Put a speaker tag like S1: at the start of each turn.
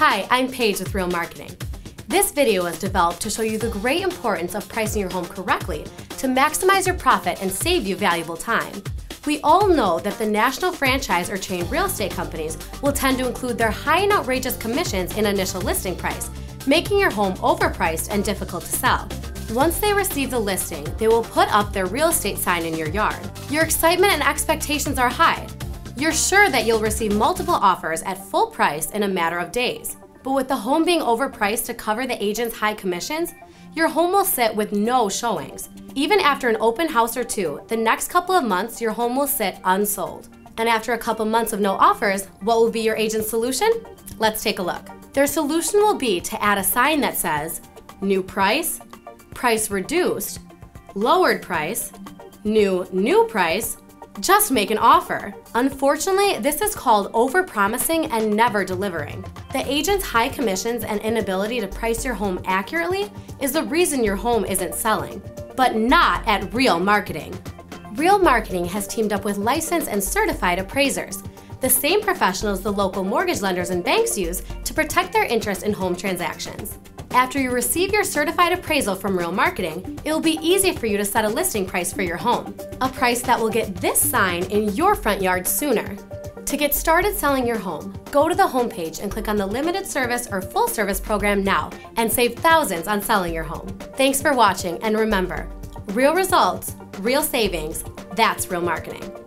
S1: Hi, I'm Paige with Real Marketing. This video was developed to show you the great importance of pricing your home correctly to maximize your profit and save you valuable time. We all know that the national franchise or chain real estate companies will tend to include their high and outrageous commissions in initial listing price, making your home overpriced and difficult to sell. Once they receive the listing, they will put up their real estate sign in your yard. Your excitement and expectations are high. You're sure that you'll receive multiple offers at full price in a matter of days. But with the home being overpriced to cover the agent's high commissions, your home will sit with no showings. Even after an open house or two, the next couple of months your home will sit unsold. And after a couple months of no offers, what will be your agent's solution? Let's take a look. Their solution will be to add a sign that says, new price, price reduced, lowered price, new price, just make an offer. Unfortunately, this is called overpromising and never delivering. The agent's high commissions and inability to price your home accurately is the reason your home isn't selling, but not at Real Marketing. Real Marketing has teamed up with licensed and certified appraisers, the same professionals the local mortgage lenders and banks use to protect their interest in home transactions. After you receive your certified appraisal from Real Marketing, it will be easy for you to set a listing price for your home, a price that will get this sign in your front yard sooner. To get started selling your home, go to the homepage and click on the limited service or full service program now and save thousands on selling your home. Thanks for watching, and remember, real results, real savings, that's Real Marketing.